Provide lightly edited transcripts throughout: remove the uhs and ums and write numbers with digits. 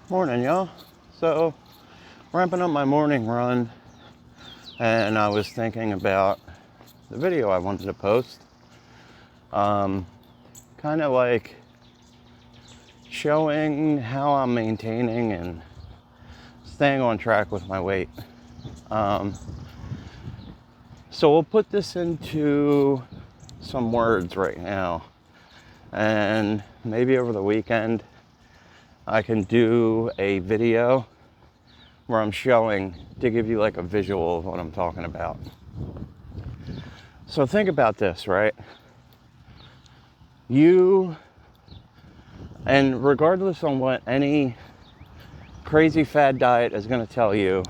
Morning, y'all. So, ramping up my morning run, and I was thinking about the video I wanted to post. Kind of like showing how I'm maintaining and staying on track with my weight. So, we'll put this into some words right now, and maybe over the weekend, I can do a video where I'm showing to give you like a visual of what I'm talking about. So think about this, right? You, and regardless on what any crazy fad diet is going to tell you,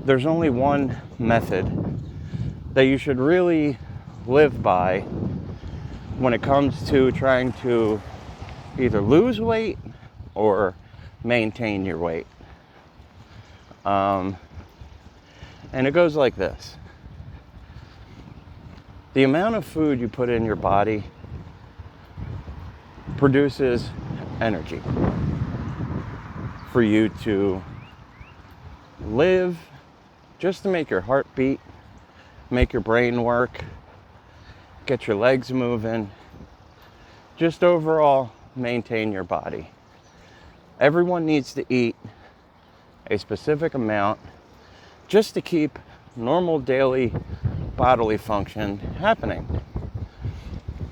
there's only one method that you should really live by when it comes to trying to either lose weight or maintain your weight. And it goes like this. The amount of food you put in your body produces energy for you to live, just to make your heart beat, make your brain work, get your legs moving, just overall maintain your body. Everyone needs to eat a specific amount just to keep normal daily bodily function happening.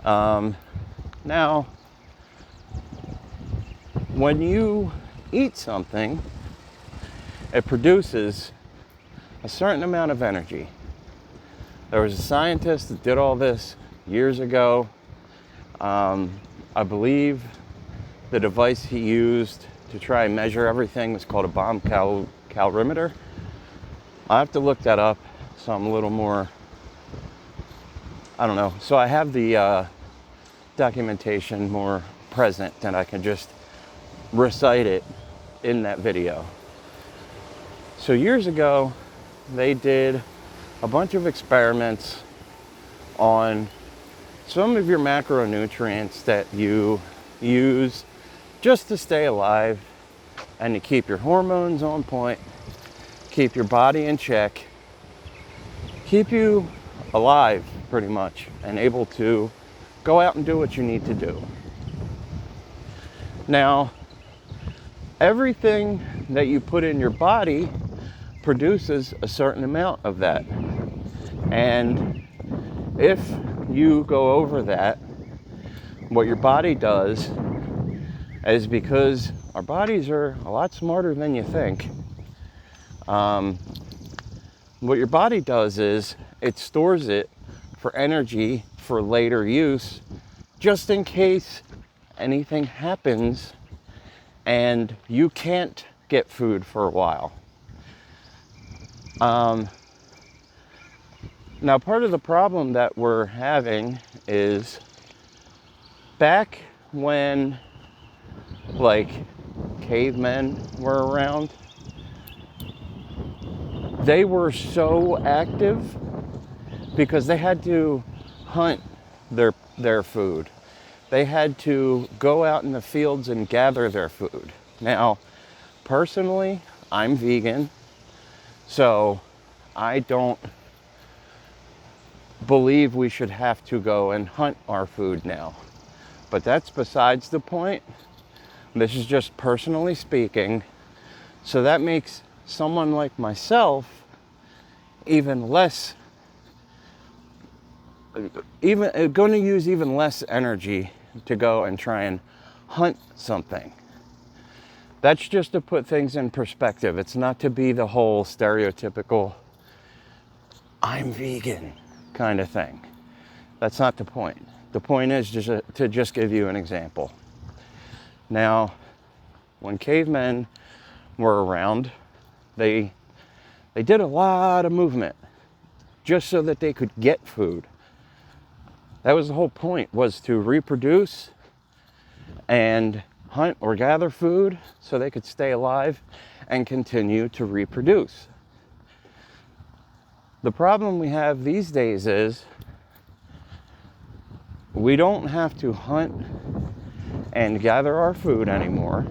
Now, when you eat something, it produces a certain amount of energy. There was a scientist that did all this years ago. I believe the device he used to try and measure everything was called a bomb calorimeter. I have to look that up, so I'm a little more, I don't know. So I have the documentation more present, and I can just recite it in that video. So years ago, they did a bunch of experiments on some of your macronutrients that you use just to stay alive and to keep your hormones on point, keep your body in check, keep you alive pretty much, and able to go out and do what you need to do. Now, everything that you put in your body produces a certain amount of that. And if you go over that, what your body does is, because our bodies are a lot smarter than you think, what your body does is it stores it for energy for later use, just in case anything happens and you can't get food for a while. Now, part of the problem that we're having is back when, like, cavemen were around, they were so active because they had to hunt their food. They had to go out in the fields and gather their food. Now, personally, I'm vegan, so I don't believe we should have to go and hunt our food now. But that's besides the point. This is just personally speaking. So that makes someone like myself even less, going to use even less energy to go and try and hunt something. That's just to put things in perspective. It's not to be the whole stereotypical I'm vegan kind of thing. That's not the point. The point is just to just give you an example. Now, when cavemen were around, they did a lot of movement just so that they could get food. That was the whole point, was to reproduce and hunt or gather food so they could stay alive and continue to reproduce. The problem we have these days is we don't have to hunt and gather our food anymore.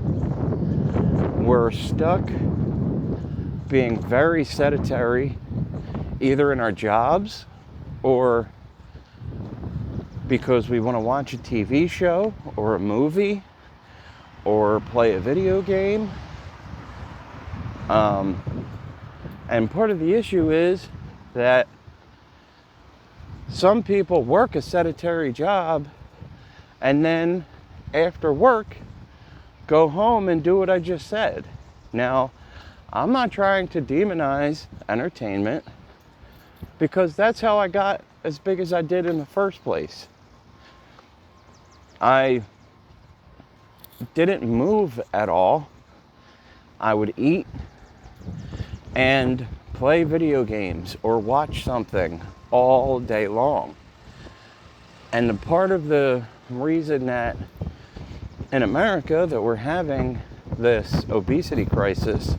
We're stuck being very sedentary, either in our jobs or because we want to watch a TV show or a movie or play a video game. And part of the issue is that some people work a sedentary job and then after work go home and do what I just said. Now, I'm not trying to demonize entertainment because that's how I got as big as I did in the first place. I didn't move at all. I would eat and play video games or watch something all day long. And the part of the reason that in America that we're having this obesity crisis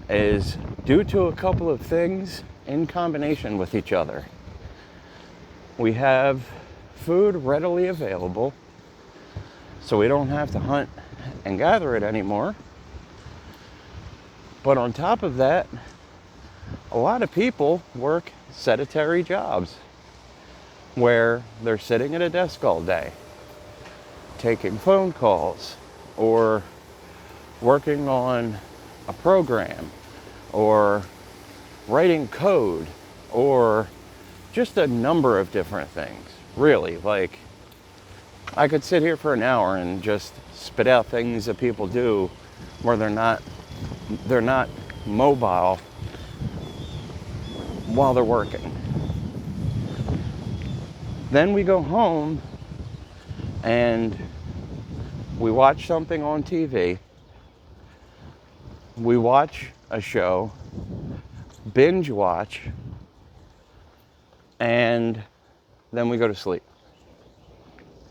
is due to a couple of things in combination with each other. We have food readily available, so we don't have to hunt and gather it anymore. But on top of that, a lot of people work sedentary jobs where they're sitting at a desk all day, taking phone calls, or working on a program, or writing code, or just a number of different things. Really, like, I could sit here for an hour and just spit out things that people do where they're not mobile while they're working. Then we go home and we watch something on TV. We watch a show, binge watch, and then we go to sleep.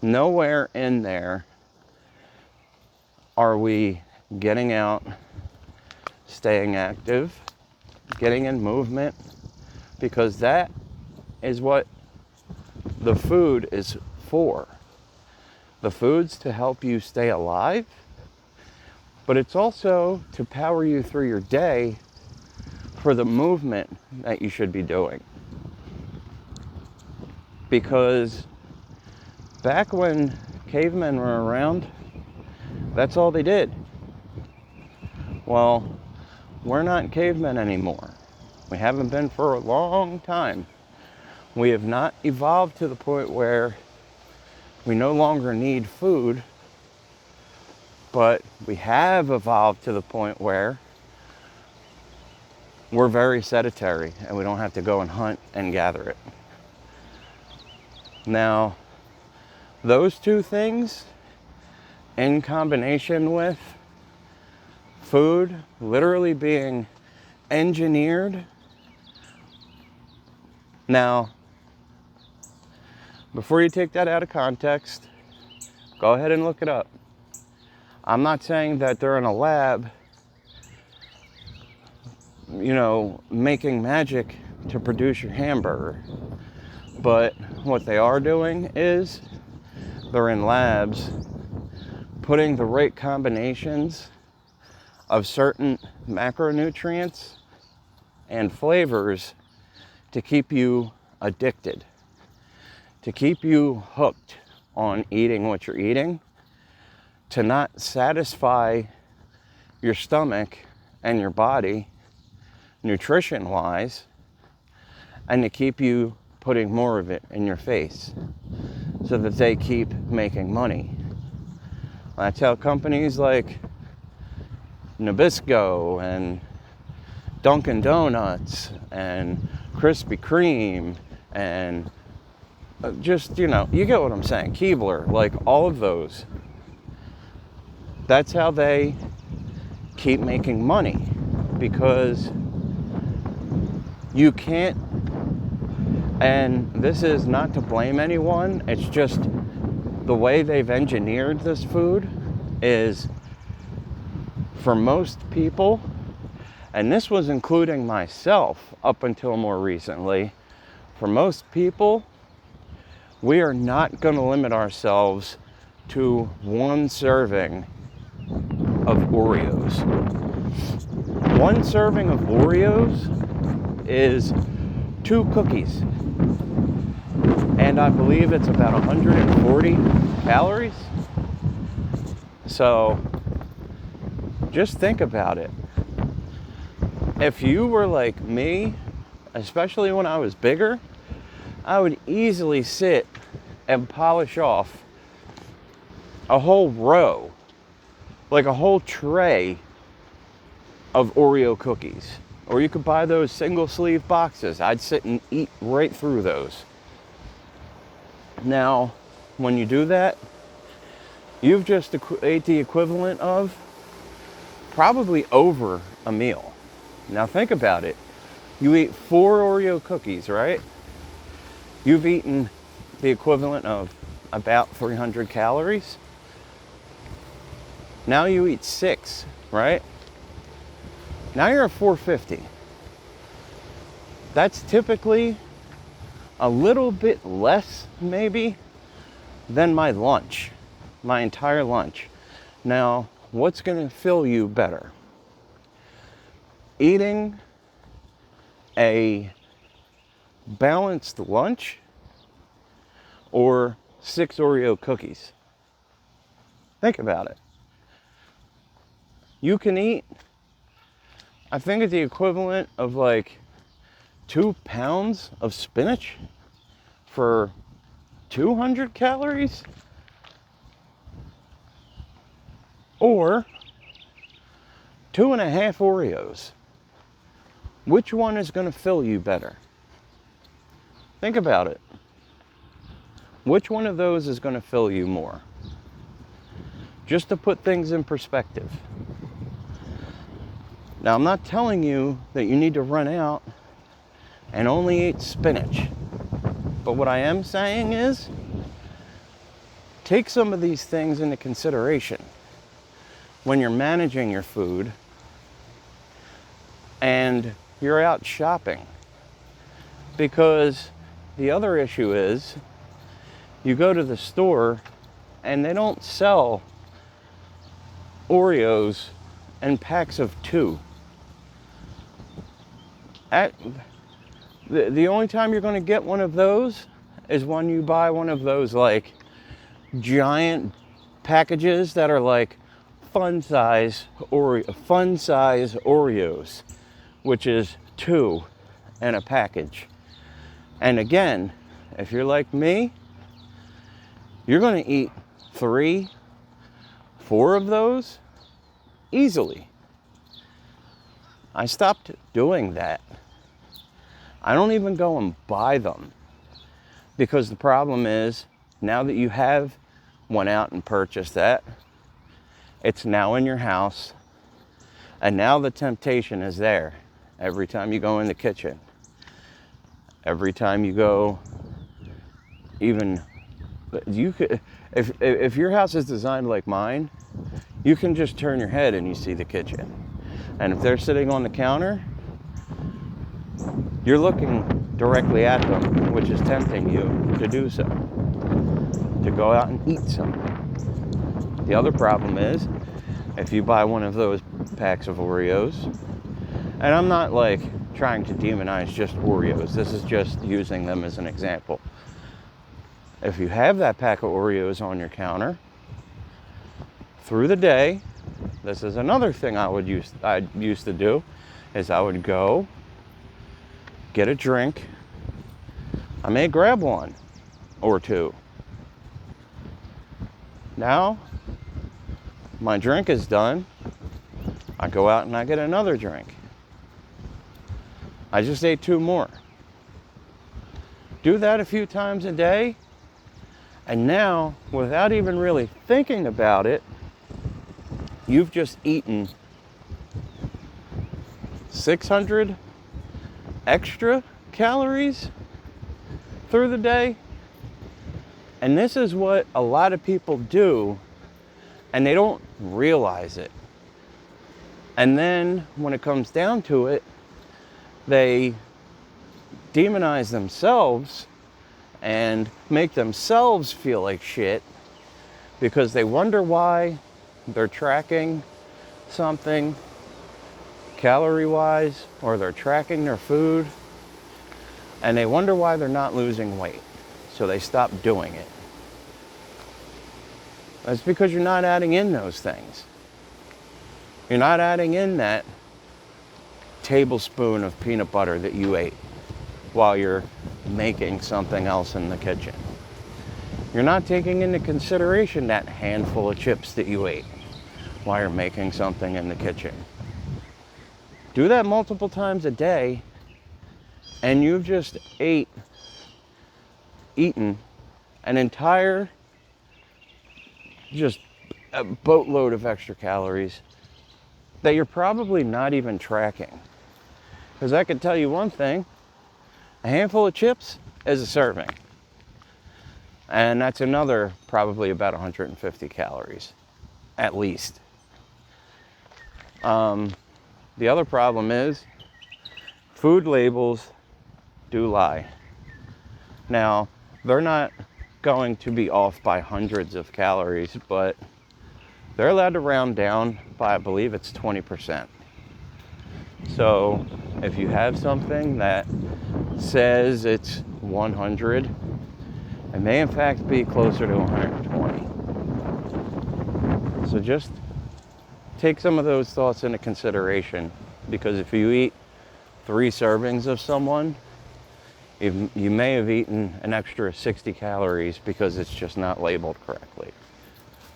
Nowhere in there are we getting out, staying active, getting in movement, because that is what the food is for. The food's to help you stay alive, but it's also to power you through your day for the movement that you should be doing. Because back when cavemen were around, that's all they did. Well, we're not cavemen anymore. We haven't been for a long time. We have not evolved to the point where we no longer need food, but we have evolved to the point where we're very sedentary and we don't have to go and hunt and gather it. Now, those two things in combination with food literally being engineered. Now, before you take that out of context, go ahead and look it up. I'm not saying that they're in a lab, making magic to produce your hamburger. But what they are doing is they're in labs putting the right combinations of certain macronutrients and flavors to keep you addicted, to keep you hooked on eating what you're eating, to not satisfy your stomach and your body nutrition-wise, and to keep you putting more of it in your face so that they keep making money. That's how companies like Nabisco and Dunkin' Donuts and Krispy Kreme and just, you get what I'm saying, Keebler, like all of those. That's how they keep making money, because you can't, and this is not to blame anyone, it's just the way they've engineered this food is, for most people, and this was including myself up until more recently, for most people, we are not going to limit ourselves to one serving of Oreos. One serving of Oreos is 2 cookies. And I believe it's about 140 calories. So just think about it. If you were like me, especially when I was bigger, I would easily sit and polish off a whole row, like a whole tray of Oreo cookies. Or you could buy those single sleeve boxes. I'd sit and eat right through those. Now, when you do that, you've just ate the equivalent of probably over a meal. Now think about it. You eat 4 Oreo cookies, right? You've eaten the equivalent of about 300 calories. Now you eat 6, right? Now you're at 450. That's typically a little bit less, maybe, than my lunch, my entire lunch. Now, what's going to fill you better? Eating a balanced lunch or 6 Oreo cookies? Think about it. You can eat, I think it's the equivalent of like 2 pounds of spinach for 200 calories, or 2.5 Oreos. Which one is going to fill you better? Think about it. Which one of those is going to fill you more? Just to put things in perspective. Now, I'm not telling you that you need to run out and only eat spinach. But what I am saying is, take some of these things into consideration when you're managing your food and you're out shopping. Because the other issue is, you go to the store and they don't sell Oreos in packs of 2. The only time you're going to get one of those is when you buy one of those like giant packages that are like fun size Oreos, which is 2 in a package. And again, if you're like me, you're going to eat 3, 4 of those easily. I stopped doing that. I don't even go and buy them, because the problem is, now that you have went out and purchased that, it's now in your house, and now the temptation is there every time you go in the kitchen. Every time you go, even you could, if your house is designed like mine, you can just turn your head and you see the kitchen. And if they're sitting on the counter, you're looking directly at them, which is tempting you to do so, to go out and eat some. The other problem is, if you buy one of those packs of Oreos, and I'm not like trying to demonize just Oreos, this is just using them as an example. If you have that pack of Oreos on your counter, through the day, this is another thing I used to do, is I would go get a drink. I may grab 1 or 2. Now, my drink is done. I go out and I get another drink. I just ate 2 more. Do that a few times a day, and now, without even really thinking about it, you've just eaten 600 extra calories through the day. And this is what a lot of people do, and they don't realize it. And then when it comes down to it, they demonize themselves and make themselves feel like shit because they wonder why they're tracking something calorie wise, or they're tracking their food, and they wonder why they're not losing weight. So they stop doing it. That's because you're not adding in those things. You're not adding in that tablespoon of peanut butter that you ate while you're making something else in the kitchen. You're not taking into consideration that handful of chips that you ate while you're making something in the kitchen. Do that multiple times a day, and you've just eaten an entire, just a boatload of extra calories that you're probably not even tracking. Because I can tell you one thing, a handful of chips is a serving. And that's another probably about 150 calories, at least. The other problem is food labels do lie. Now, they're not going to be off by hundreds of calories, but they're allowed to round down by, I believe it's 20%. So if you have something that says it's 100, it may in fact be closer to 120. So just take some of those thoughts into consideration, because if you eat 3 servings of someone, you may have eaten an extra 60 calories because it's just not labeled correctly.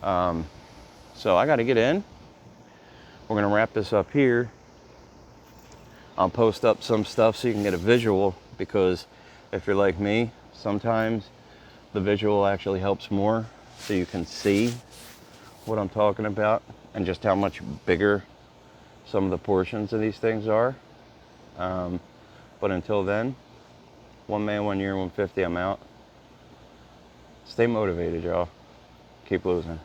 So I got to get in. We're going to wrap this up here. I'll post up some stuff so you can get a visual, because if you're like me, sometimes the visual actually helps more, so you can see what I'm talking about and just how much bigger some of the portions of these things are. But until then, 1 man, 1 year, 150, I'm out. Stay motivated, y'all. Keep losing.